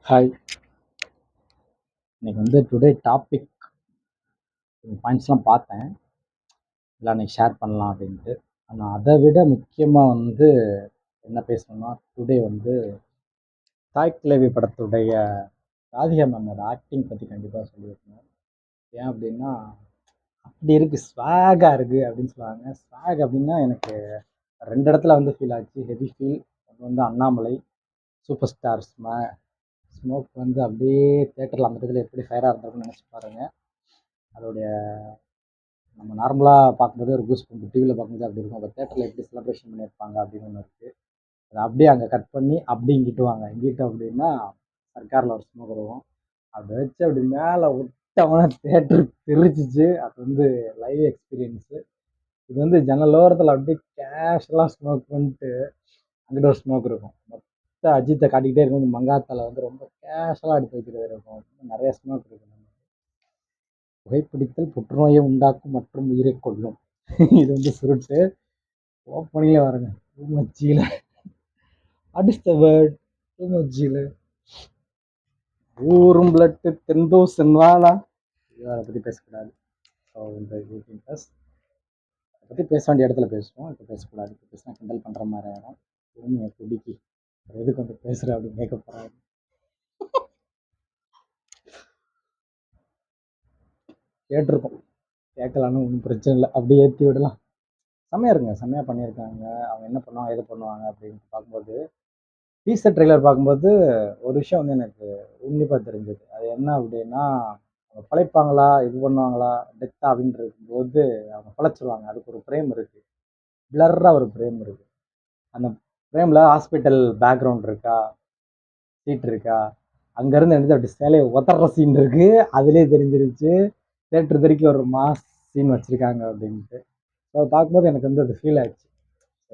Hi. இன்னைக்கு வந்து today topic பாயிண்ட்ஸ்லாம் பார்த்தேன். எல்லாம் இன்னைக்கு ஷேர் பண்ணலாம் அப்படின்ட்டு. ஆனால் அதை விட முக்கியமாக வந்து என்ன பேசணும்னா, டுடே வந்து தாய் கிழவி படத்துடைய ராதிகா மேமோட ஆக்டிங் பற்றி கண்டிப்பாக சொல்லியிருக்கணும். ஏன் அப்படின்னா, அப்படி இருக்குது, ஸ்வாகாக இருக்குது அப்படின்னு சொல்லுவாங்க. ஸ்வாக் அப்படின்னா எனக்கு ரெண்டு இடத்துல வந்து ஃபீல் ஆச்சு, ஹெவி ஃபீல். அது வந்து அண்ணாமலை சூப்பர் ஸ்டார் ஸ்மோக் வந்து அப்படியே தேட்டரில் அந்த இடத்துல எப்படி ஃபயராக இருந்திருக்குன்னு நினச்சி பாருங்கள். அதோடைய நம்ம நார்மலாக பார்க்கும்போது ஒரு கூஸ் பம்ப், டிவியில் பார்க்கும்போது அப்படி இருக்கும். அப்போ தேட்டரில் எப்படி செலிப்ரேஷன் பண்ணியிருப்பாங்க அப்படின்னு ஒன்று இருக்குது. அதை அப்படியே அங்கே கட் பண்ணி அப்படி இங்கிட்டுவாங்க. இங்கிட்டு அப்படின்னா சர்க்காரில் ஒரு ஸ்மோக் வருவோம். அதை வச்சு அப்படி மேலே விட்டவொன்னே தேட்டர் தெரிச்சிச்சு. அது வந்து லைவ் எக்ஸ்பீரியன்ஸு. இது வந்து ஜன்னலோரத்தில் அப்படியே கேஷுவலாக ஸ்மோக் பண்ணிட்டு அங்கிட்ட ஒரு ஸ்மோக் இருக்கும். மொத்த அஜித்தை காட்டிக்கிட்டே இருக்கும். மங்காத்தால வந்து ரொம்ப கேஷுவலாக எடுத்து வைக்கிறது இருக்கும். நிறைய ஸ்மோக் இருக்கும். புகைப்பிடித்தல் புற்றுநோயை உண்டாக்கும் மற்றும் உயிரை கொல்லும். இது வந்து சுருட்டு ஓப்பனிங்ல வரங்க. ஊமச்சியில அடுத்த வேர்ட் ஊமச்சியில ஊரும் பிளட்டு தென்தோசன் வாழா. அதை பற்றி பேசக்கூடாது. ஸோ இந்த 18+ அதை பற்றி பேச வேண்டிய இடத்துல பேசுவோம். இப்போ பேசக்கூடாது. இப்போ பேசினா கிண்டல் பண்ணுற மாதிரி ஆகிடும். ஊமையை குடிக்கி எதுக்கு வந்து பேசுகிற அப்படின்னு கேட்க போகிறாரு. கேட்டிருக்கோம், கேட்கலான்னு ஒன்றும் பிரச்சனை இல்லை. அப்படியே ஏற்றி விடலாம். செம்மையாக இருக்குங்க, செம்மையாக பண்ணியிருக்காங்க. அவங்க என்ன பண்ணுவாங்க எது பண்ணுவாங்க அப்படின்ட்டு பார்க்கும்போது, டீசர் ட்ரெய்லர் பார்க்கும்போது ஒரு விஷயம் வந்து எனக்கு உன்னிப்பாக தெரிஞ்சது. அது என்ன அப்படின்னா, அவங்க பிழைப்பாங்களா, இது பண்ணுவாங்களா, டெத்தா அப்படின்னு இருக்கும்போது அவங்க பிழைச்சிருவாங்க. அதுக்கு ஒரு ஃப்ரேம் இருக்குது, பிளர்ராக ஒரு ஃப்ரேம் இருக்குது. அந்த ஃப்ரேமில் ஹாஸ்பிட்டல் பேக்ரவுண்ட் இருக்கா, சீட் இருக்கா, அங்கேருந்து எடுத்து அப்படி சேலையை உதற சீன் இருக்குது. அதுலேயே தெரிஞ்சிருச்சு தேட்டர் வரைக்கும் ஒரு மாஸ் சீன் வச்சுருக்காங்க அப்படின்ட்டு. ஸோ அதை பார்க்கும்போது எனக்கு வந்து அது ஃபீல் ஆயிடுச்சு.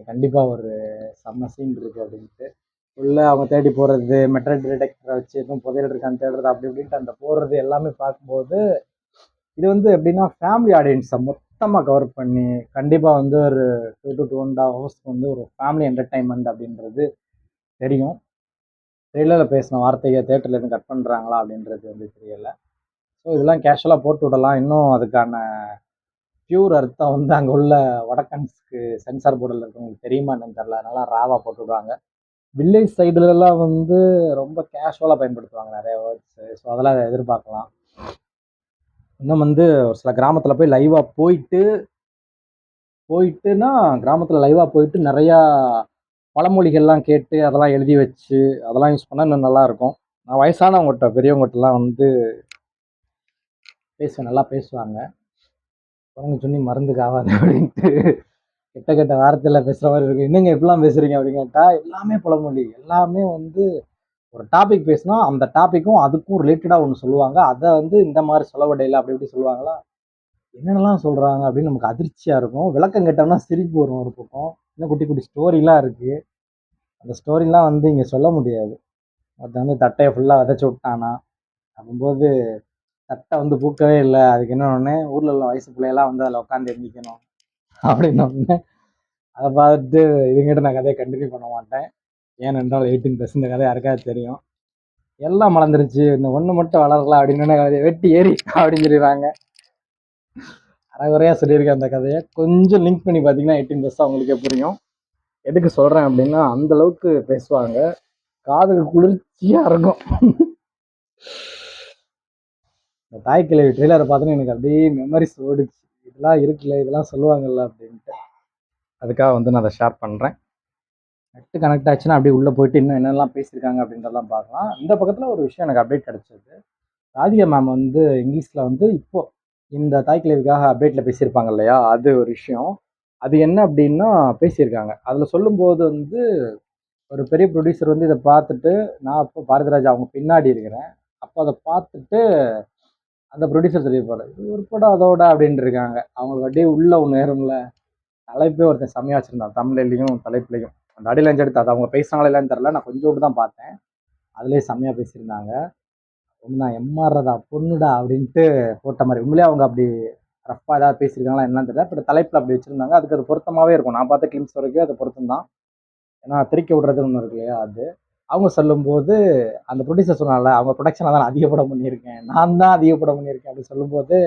கண்டிப்பாக ஒரு செம்ம சீன் இருக்குது அப்படின்ட்டு. உள்ள அவங்க தேடி போகிறது, மெட்டல் டிடெக்டரை வச்சு எதுவும் புதையல் இருக்கான்னு தேடுறது, அப்படி இப்படின்ட்டு அந்த போகிறது எல்லாமே பார்க்கும்போது, இது வந்து எப்படின்னா ஃபேமிலி ஆடியன்ஸை மொத்தமாக கவர் பண்ணி கண்டிப்பாக வந்து ஒரு 2 to 2.5 hours வந்து ஒரு ஃபேமிலி என்டர்டைன்மெண்ட் அப்படின்றது தெரியும். ட்ரெய்லரில் பேசின வார்த்தையை தேட்டரில் எதுவும் கட் பண்ணுறாங்களா அப்படின்றது வந்து தெரியலை. ஸோ இதெல்லாம் கேஷுவலாக போட்டு விடலாம். இன்னும் அதுக்கான பியூர் அர்த்தம் வந்து அங்கே உள்ள வடக்கன்ஸ்க்கு சென்சார் போர்டில் இருக்கவங்களுக்கு தெரியுமா என்னன்னு தெரில. அதனால ராவாக போட்டு விடுவாங்க. வில்லேஜ் சைடுலலாம் வந்து ரொம்ப கேஷுவலாக பயன்படுத்துவாங்க நிறைய வேர்ட்ஸு. ஸோ அதெல்லாம் எதிர்பார்க்கலாம். இன்னும் வந்து ஒரு சில கிராமத்தில் போய் லைவாக போயிட்டுன்னா கிராமத்தில் லைவாக போயிட்டு நிறையா பழமொழிகள்லாம் கேட்டு அதெல்லாம் எழுதி வச்சு அதெல்லாம் யூஸ் பண்ணால் இன்னும் நல்லாயிருக்கும். நான் வயசானவங்ககிட்ட பெரியவங்ககிட்டலாம் வந்து பேசுவேன், நல்லா பேசுவாங்க. குரங்கு சொன்னி மருந்துக்கு ஆகாது அப்படின்ட்டு கெட்ட கெட்ட வார்த்தையில் பேசுகிற மாதிரி இருக்குது. என்னங்க இப்படிலாம் பேசுகிறீங்க அப்படின்னு கேட்டால், எல்லாமே பழமொழி, எல்லாமே வந்து ஒரு டாபிக் பேசினா அந்த டாப்பிக்கும் அதுக்கும் ரிலேட்டடாக ஒன்று சொல்லுவாங்க. அதை வந்து இந்த மாதிரி சொலவடையில் அப்படி இப்படி சொல்லுவாங்களா, என்னென்னலாம் சொல்கிறாங்க அப்படின்னு நமக்கு அதிர்ச்சியாக இருக்கும். விளக்கம் கேட்டோம்னா சிரிப்பு வரும் ஒரு பக்கம். இன்னும் குட்டி குட்டி ஸ்டோரிலாம் இருக்குது. அந்த ஸ்டோரிலாம் வந்து இங்கே சொல்ல முடியாது. ஒருத்தன் வந்து தட்டையை ஃபுல்லாக விதைச்சி விட்டானா அப்படிம்போது தட்டை வந்து பூக்கவே இல்லை. அதுக்கு என்ன ஒன்று, ஊரில் உள்ள வயசு பிள்ளையெல்லாம் வந்து அதில் உட்காந்து எந்திக்கணும் அப்படின்னு. அதை பார்த்துட்டு இதுங்கிட்ட நான் கதையை கண்டினியூ பண்ண மாட்டேன். ஏனென்றால் 18+ இந்த கதை யாருக்காவது தெரியும். எல்லாம் மலர்ந்துருச்சு, இந்த ஒன்று மட்டும் வளரலாம் அப்படின்னு கதையை வெட்டி ஏறி அப்படின்னு சொல்லிடுறாங்க. அரைகுறையாக சொல்லியிருக்கேன் அந்த கதையை. கொஞ்சம் லிங்க் பண்ணி பார்த்தீங்கன்னா 18+ அவங்களுக்கே புரியும். எதுக்கு சொல்கிறேன் அப்படின்னா, அந்த அளவுக்கு பேசுவாங்க, காதுக்கு குளிர்ச்சியாக இருக்கும். இந்த தாய் கிழவி ட்ரெய்லரை பார்த்தோன்னா எனக்கு அப்படியே மெமரிஸ் ஓடிச்சு. இதெல்லாம் இருக்குல்ல, இதெல்லாம் சொல்லுவாங்கல்ல அப்படின்ட்டு. அதுக்காக வந்து நான் அதை ஷேர் பண்ணுறேன். நெட்டு கனெக்ட் ஆச்சுன்னா அப்படியே உள்ளே போயிட்டு இன்னும் என்னெல்லாம் பேசியிருக்காங்க அப்படின்றதெல்லாம் பார்க்கலாம். இந்த பக்கத்தில் ஒரு விஷயம் எனக்கு அப்டேட் கிடச்சிது. ராதிகா மேம் வந்து இங்கிலீஷில் வந்து இப்போது இந்த தாய் கிழவிக்காக அப்டேட்டில் பேசியிருப்பாங்க இல்லையா, அது ஒரு விஷயம். அது என்ன அப்படின்னா பேசியிருக்காங்க. அதில் சொல்லும்போது வந்து ஒரு பெரிய ப்ரொடியூசர் வந்து இதை பார்த்துட்டு, நான் அப்போ பாரதிராஜா அவங்க பின்னாடி இருக்கிறேன். அப்போ அதை பார்த்துட்டு அந்த ப்ரொடியூசர் சொல்லியிருப்பாரு, இது ஒரு படம் அதோட அப்படின்ட்டு இருக்காங்க. அவங்களுக்கு அப்படியே உள்ள ஒன்று ஏறும்ல. தலைப்பே ஒருத்தன் செம்மையாக வச்சுருந்தான், தமிழ்லையும் தலைப்புலையும். அந்த அடி லஞ்ச் எடுத்து அது அவங்க பேசினாங்களா இல்லைன்னு தெரில, நான் கொஞ்சோண்டு தான் பார்த்தேன். அதுலேயே செம்மையாக பேசியிருந்தாங்க. ஒன்று நான் எம்ஆர்றதா பொண்ணுடா அப்படின்ட்டு போட்ட மாதிரி. உண்மையிலே அவங்க அப்படி ரஃப்பாக ஏதாவது பேசியிருக்காங்களா என்னன்னு தெரியல. பட் தலைப்பில் அப்படி வச்சுருந்தாங்க. அதுக்கு அது பொருத்தமாகவே இருக்கும். நான் பார்த்த கிளிம்ஸ் வரைக்கும் அது பொருத்தம் தான். ஏன்னா திரிக்க விடுறதுன்னு ஒன்று இருக்கு இல்லையா, அது. அவங்க சொல்லும்போது அந்த ப்ரொடியூசர் சொன்னால அவங்க ப்ரொடக்ஷனில் தான் அதிக படம் பண்ணியிருக்கேன், நான் தான் அதிக படம் பண்ணியிருக்கேன் அப்படின்னு சொல்லும்போது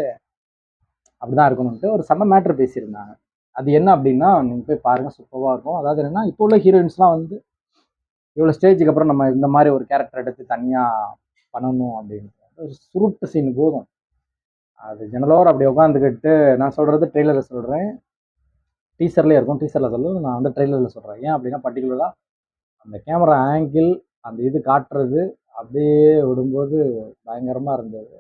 அப்படிதான் இருக்கணும்ட்டு ஒரு செம்ம மேட்ரு பேசியிருந்தாங்க. அது என்ன அப்படின்னா நீங்கள் போய் பாருங்கள், சூப்பராக இருக்கும். அதாவது என்னன்னா இப்போ உள்ள ஹீரோயின்ஸ்லாம் வந்து இவ்வளோ ஸ்டேஜுக்கு அப்புறம் நம்ம இந்த மாதிரி ஒரு கேரக்டர் எடுத்து தனியாக பண்ணணும் அப்படின்னு ஒரு சுருட்டு சீன் போதும். அது ஜெனரலோர் அப்படி உட்காந்துக்கிட்டு நான் சொல்கிறது ட்ரெய்லரில் சொல்கிறேன், டீசர்லேயே இருக்கும். டீசரில் சொல்லுவேன், நான் வந்து ட்ரெய்லரில் சொல்கிறேன். ஏன் அப்படின்னா பர்டிகுலராக அந்த கேமரா ஆங்கிள் அந்த இது காட்டுறது அப்படியே விடும்போது பயங்கரமாக இருந்தது.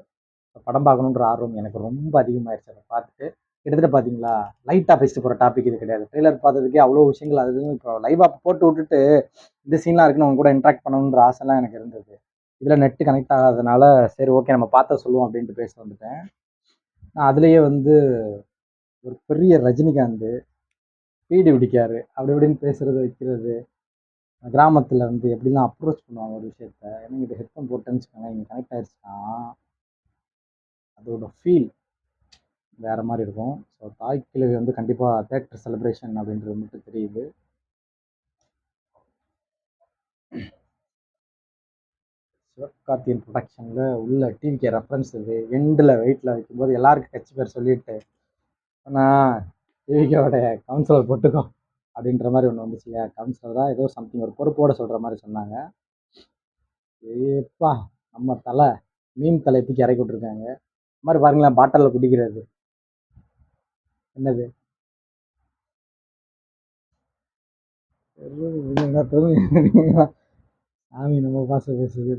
படம் பார்க்கணுன்ற ஆர்வம் எனக்கு ரொம்ப அதிகமாகிடுச்சு. அதை பார்த்துட்டு கிட்டத்தட்ட பார்த்தீங்களா, லைட்டாக பேசிட்டு போகிற டாபிக் இது கிடையாது. ட்ரெய்லர் பார்த்ததுக்கே அவ்வளோ விஷயங்கள் அது இப்போ லைவாக போட்டு விட்டுட்டு இந்த சீன்லாம் இருக்குன்னு அவங்க கூட இன்ட்ராக்ட் பண்ணணுன்ற ஆசைலாம் எனக்கு இருந்தது. இதில் நெட்டு கனெக்ட் ஆகாதனால சரி ஓகே நம்ம பார்த்தா சொல்லுவோம் அப்படின்ட்டு பேச வந்துட்டேன். நான் அதுலேயே வந்து ஒரு பெரிய ரஜினிகாந்த் பீடி பிடிக்காரு அப்படி இப்படின்னு பேசுறது வைக்கிறது, கிராமத்தில் வந்து எப்படிலாம் அப்ரோச் பண்ணுவாங்க ஒரு விஷயத்த. ஏன்னா இது ஹெட்ஃபோன் போட்டேன்னு வச்சுக்கோங்க, இங்கே கனெக்ட் ஆயிடுச்சுன்னா அதோட ஃபீல் வேறு மாதிரி இருக்கும். ஸோ தாய் கிழவி வந்து கண்டிப்பாக தேட்டர் செலிப்ரேஷன் அப்படின்றது மட்டும் தெரியுது. சிவகார்த்தியின் ப்ரொடக்ஷனில் உள்ள டிவிக்கு ரெஃபரன்ஸ் இது எண்டில் வெயிட்டில் வைக்கும்போது எல்லாருக்கும் கட்சி பேர் சொல்லிட்டு ஆனால் டிவிக்கோட கவுன்சிலர் போட்டுக்கோ அப்படின்ற மாதிரி ஒன்று வந்துச்சு இல்லையா. கவுன்சிலர் தான் ஏதோ சம்திங் ஒரு பொறுப்போடு சொல்கிற மாதிரி சொன்னாங்க. ஏப்பா நம்ம தலை மீன் தலை தூக்கி இறக்கி விட்ருக்காங்க. இந்த மாதிரி பாருங்களேன், பாட்டிலில் குடிக்கிறது என்னது சாமி நம்ம பாச பேசுது.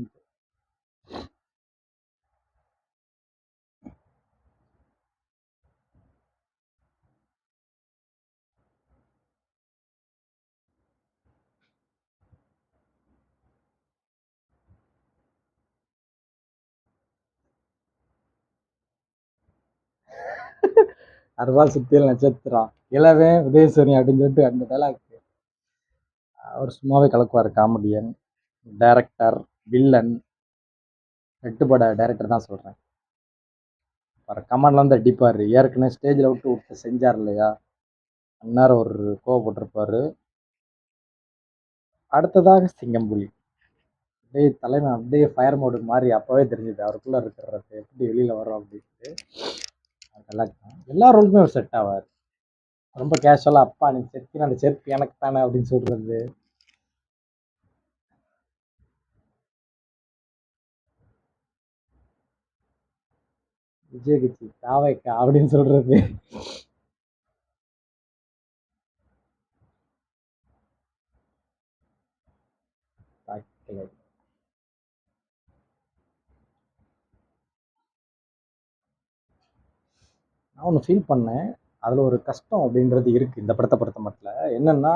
அறுவாள் சுத்தியல் நட்சத்திரம் இளவே உதயசூரி அப்படின்னு சொல்லிட்டு அந்த டைலாக் அவர் சும்மாவே கலக்குவார். காமெடியன், டைரக்டர், வில்லன், எட்டுப்பட டைரக்டர் தான் சொல்கிறேன். வர கமெண்ட்லாம் வந்து அடிப்பார். ஏற்கனவே ஸ்டேஜில் விட்டு விட்டு செஞ்சார் இல்லையா, அந்நேரம் ஒரு கோவப்பட்டிருப்பார். அடுத்ததாக சிங்கம்புலி அப்படியே தலைமை அப்படியே ஃபயர் மோடுக்கு மாதிரி அப்போவே தெரிஞ்சுது அவருக்குள்ளே இருக்கிறது எப்படி வெளியில் வரும் அப்படின்ட்டு. அதெல்லாம் எல்லா ரோலுமே ஒரு செட் ஆவார். ரொம்ப கேஷுவலாக அப்பா நீ செருக்கின அந்த செருப்பு எனக்கு தானே அப்படின்னு சொல்கிறது, விஜய் கட்சி காவைக்கா அப்படின்னு சொல்கிறது. நான் ஒன்று ஃபீல் பண்ணேன். அதில் ஒரு கஷ்டம் அப்படின்றது இருக்குது இந்த படத்தை பொறுத்த மட்டும். என்னென்னா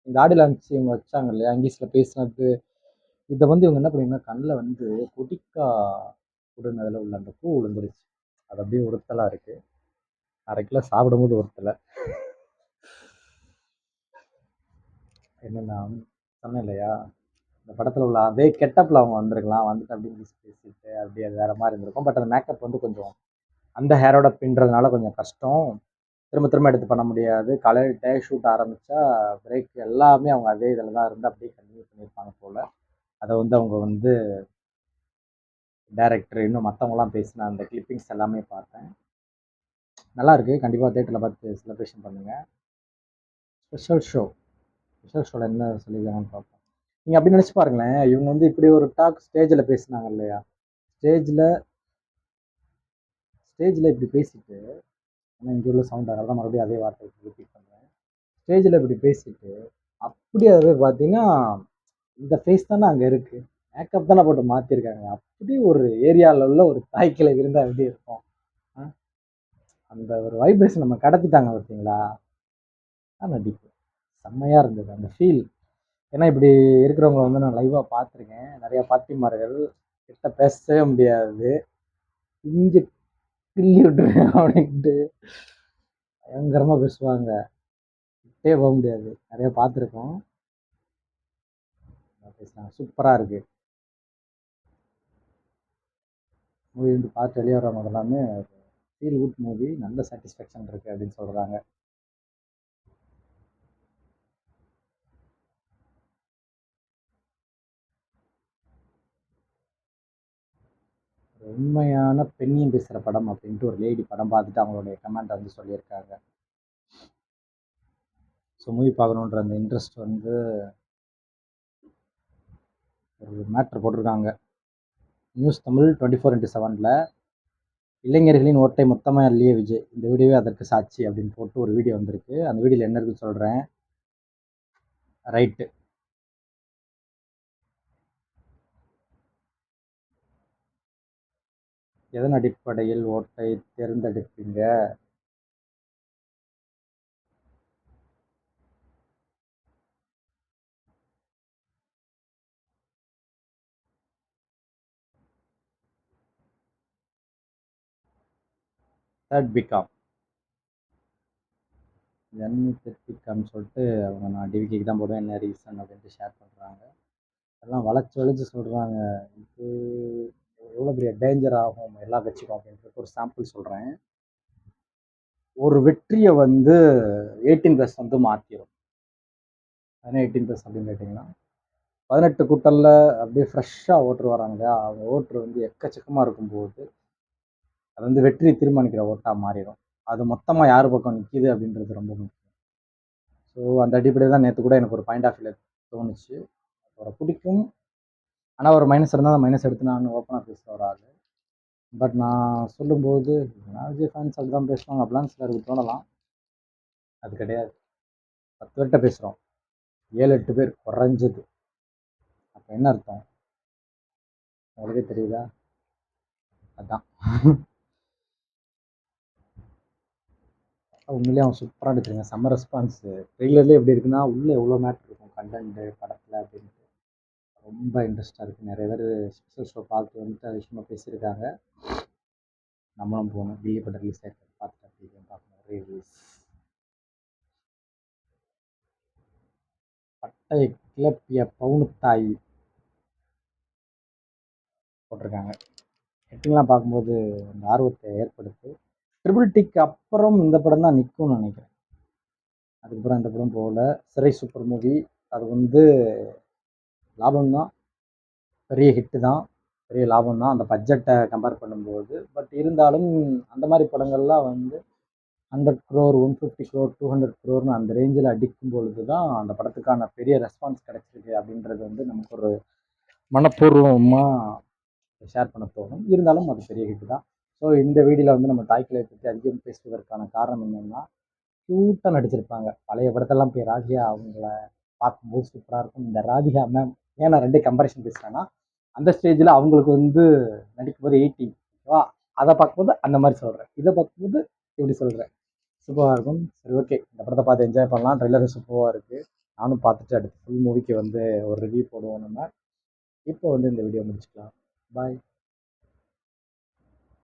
இந்த ஆடி லான்ச் இவங்க வச்சாங்க இல்லையா, இங்கிலீஷில் பேசினது இதை வந்து இவங்க என்ன பண்ணிங்கன்னா கண்ணில் வந்து கொடிக்கா உடன் அதில் உள்ள அந்த பூ விழுந்துருச்சு. அது அப்படியே உறுத்தலாக இருக்குது. 1/2 கிலோ சாப்பிடும்போது உறுத்தலை. என்னென்னா சொன்னேன் இல்லையா, இந்த படத்தில் உள்ள அதே கெட்டப்பில் அவங்க வந்திருக்கலாம், வந்துட்டு அப்படி இங்கிலீஷ் பேசிட்டு அப்படியே அது வேறு மாதிரி இருந்திருக்கும். பட் அந்த மேக்கப் வந்து கொஞ்சம் அந்த ஹேரோட பின்றதுனால கொஞ்சம் கஷ்டம். திரும்ப திரும்ப எடுத்து பண்ண முடியாது. காலையில் டே ஷூட் ஆரம்பித்தா பிரேக் எல்லாமே அவங்க அதே இதில் தான் இருந்து அப்படியே கண்டினியூ பண்ணியிருப்பாங்க போல். அதை வந்து அவங்க வந்து டைரக்டர் இன்னும் மற்றவங்களாம் பேசின அந்த கிளிப்பிங்ஸ் எல்லாமே பார்த்தேன். நல்லாயிருக்கு. கண்டிப்பாக தேட்டரில் பார்த்து செலிப்ரேஷன் பண்ணுங்கள். ஸ்பெஷல் ஷோ ஸ்பெஷல் ஷோவில் என்ன சொல்லியிருக்காங்கன்னு பார்ப்போம். நீங்கள் அப்படி நினச்சி பாருங்களேன், இவங்க வந்து இப்படி ஒரு டாக் ஸ்டேஜில் பேசினாங்க இல்லையா, ஸ்டேஜில் ஸ்டேஜில் இப்படி பேசிட்டு, ஏன்னா இங்கே உள்ள சவுண்ட் அதனால தான் மறுபடியும் அதே வார்த்தை ரிப்பீட் பண்ணுறேன். ஸ்டேஜில் இப்படி பேசிட்டு அப்படியே அதை பார்த்தீங்கன்னா இந்த ஃபேஸ் தானே அங்கே இருக்குது, மேக்கப் தானே போட்டு மாற்றிருக்காங்க. அப்படி ஒரு ஏரியாவில் உள்ள ஒரு தாய்க்கிழவி இருந்தால் எப்படி இருக்கும். அந்த ஒரு வைப்ரேஷன் நம்ம கடத்திட்டாங்க பார்த்தீங்களா, நடிப்பு செம்மையாக இருந்தது அந்த ஃபீல். ஏன்னா இப்படி இருக்கிறவங்கள வந்து நான் லைவாக பார்த்துருக்கேன். நிறையா பாட்டிமார்கள் கிட்ட பேசவே முடியாது, இஞ்சி கிள்ளி விட்டுருவேன் அப்படின்ட்டு பயங்கரமாக பேசுவாங்க. கிட்டே போக முடியாது. நிறைய பார்த்துருக்கோம். பேசுகிறாங்க, சூப்பராக இருக்குது மூவி. வந்து பார்த்து வெளியே வரவங்க எல்லாமே ஃபீல் குட் மூவி, நல்ல சாட்டிஸ்ஃபேக்ஷன் இருக்குது அப்படின்னு சொல்கிறாங்க. உண்மையான பெண்ணியம் பேசுகிற படம் அப்படின்ட்டு ஒரு லேடி படம் பார்த்துட்டு அவங்களுடைய கமெண்ட் வந்து சொல்லியிருக்காங்க. ஸோ மூவி பார்க்கணுன்ற அந்த இன்ட்ரெஸ்ட் வந்து ஒரு மேட்ரு போட்டிருக்காங்க. நியூஸ் தமிழ் 24x7ல் இளைஞர்களின் ஓட்டை மொத்தமாக அள்ளிய விஜய், இந்த வீடியோவே அதற்கு சாட்சி அப்படின்னு போட்டு ஒரு வீடியோ வந்திருக்கு. அந்த வீடியோவில் என்ன இருக்குன்னு சொல்கிறேன். ரைட்டு. எதன் அடிப்படையில் ஓட்டை தேர்ந்தெடுப்பீங்க? தேர்ட் பிகாம் ஜென்மி சொல்லிட்டு அவங்க நான் டிவிக்கு தான் போடுவேன், என்ன ரீசன் அப்படின்ட்டு ஷேர் பண்ணுறாங்க. அதெல்லாம் வளைச்சு வளைச்சு சொல்கிறாங்க. இது எவ்வளோ பெரிய டேஞ்சர் ஆகும் எல்லா கட்சிக்கும் அப்படின்ட்டு ஒரு சாம்பிள் சொல்கிறேன். ஒரு வெற்றியை வந்து 18+ வந்து மாற்றிடும். அதனால் 18+ அப்படின்னு கேட்டிங்கன்னா 18 கூட்டலில் அப்படியே ஃப்ரெஷ்ஷாக ஓட்டு வராங்க. அவங்க ஓட்டு வந்து எக்கச்சக்கமாக இருக்கும்போது அது வந்து வெற்றியை தீர்மானிக்கிற ஓட்டாக மாறிடும். அது மொத்தமாக யார் பக்கம் நிற்கிது அப்படின்றது ரொம்ப முக்கியம். ஸோ அந்த அடிப்படையில் தான் நேற்று கூட எனக்கு ஒரு பாயிண்ட் ஆஃப் வியூவில் தோணுச்சு. அவரை பிடிக்கும், ஆனால் ஒரு மைனஸ் இருந்தால் அந்த மைனஸ் எடுத்து நான் ஓப்பனாக பேசுகிற ஒரு ஆள். பட் நான் சொல்லும்போது விஜய் ஃபேன்ஸ் அப்படி தான் பேசுவாங்க அப்படிலாம் சிலருக்கு தோணலாம். அது கிடையாது. 10 பேர்கிட்ட பேசுகிறோம், 7-8 பேர் குறைஞ்சது. அப்போ என்ன அர்த்தம் உங்களுக்கே தெரியுதா? அதான் உண்மையிலேயே அவன் சூப்பராக எடுத்துருங்க. செம்ம ரெஸ்பான்ஸு. ட்ரெய்லர்லேயே எப்படி இருக்குன்னா உள்ளே எவ்வளோ மேட்ரு இருக்கும் கண்டென்ட்டு படத்தில் அப்படின்ட்டு ரொம்ப இன்ட்ரெஸ்ட்டாக இருக்குது. நிறைய பேர் ஸ்பெஷல் ஷோ பார்த்து வந்துட்டு அது விஷயமா பேசியிருக்காங்க. நம்மளும் போகணும். கில்லி படம் ரிலீஸ் ஆகிருக்கு, பார்த்துட்டு அப்படி பார்க்கணும். ரிலீஸ் பட்டை கிளப்பிய பவுனுத்தாய் போட்டிருக்காங்க. ஹெட்டிங்லாம் பார்க்கும்போது அந்த ஆர்வத்தை ஏற்படுத்து. ட்ரிபிள் டிக்கு அப்புறம் இந்த படம் தான் நிற்கும்னு நினைக்கிறேன். அதுக்கப்புறம் இந்த படம் போகல. சிறை சூப்பர் மூவி, அது வந்து லாபம் தான், பெரிய ஹிட்டு தான், பெரிய லாபம் தான் அந்த பட்ஜெட்டை கம்பேர் பண்ணும்போது. பட் இருந்தாலும் அந்த மாதிரி படங்கள்லாம் வந்து 100 crore 150 crore 200 crore அந்த ரேஞ்சில் அடிக்கும் பொழுது தான் அந்த படத்துக்கான பெரிய ரெஸ்பான்ஸ் கிடைச்சிருக்கு அப்படின்றது வந்து நமக்கு ஒரு மனப்பூர்வமாக ஷேர் பண்ண தோணும். இருந்தாலும் அது பெரிய ஹிட் தான். ஸோ இந்த வீடியோவில் வந்து நம்ம தாய்க்கிழமை பற்றி அதிகம் பேசுவதற்கான காரணம் என்னென்னா, க்யூட்டாக நடிச்சிருப்பாங்க. பழைய படத்தெல்லாம் போய் ராதிகா அவங்கள பார்க்கும்போது சூப்பராக இருக்கும். இந்த ராதிகா மேம் ஏன் நான் 2 கம்பேரிஷன் பேசுகிறேன்னா, அந்த ஸ்டேஜில் அவங்களுக்கு வந்து நடிக்கும்போது 18 வா, அதை பார்க்கும்போது அந்த மாதிரி சொல்கிறேன், இதை பார்க்கும்போது இப்படி சொல்கிறேன். சூப்பராக இருக்கும். சரி, ஓகே, இந்த படத்தை பார்த்து என்ஜாய் பண்ணலாம். ட்ரெய்லரும் சூப்பராக இருக்குது. நானும் பார்த்துட்டு அடுத்து ஃபுல் மூவிக்கு வந்து ஒரு ரிவ்யூ போடுவோம் நம்ம. இப்போ வந்து இந்த வீடியோ முடிச்சுக்கலாம். பாய்.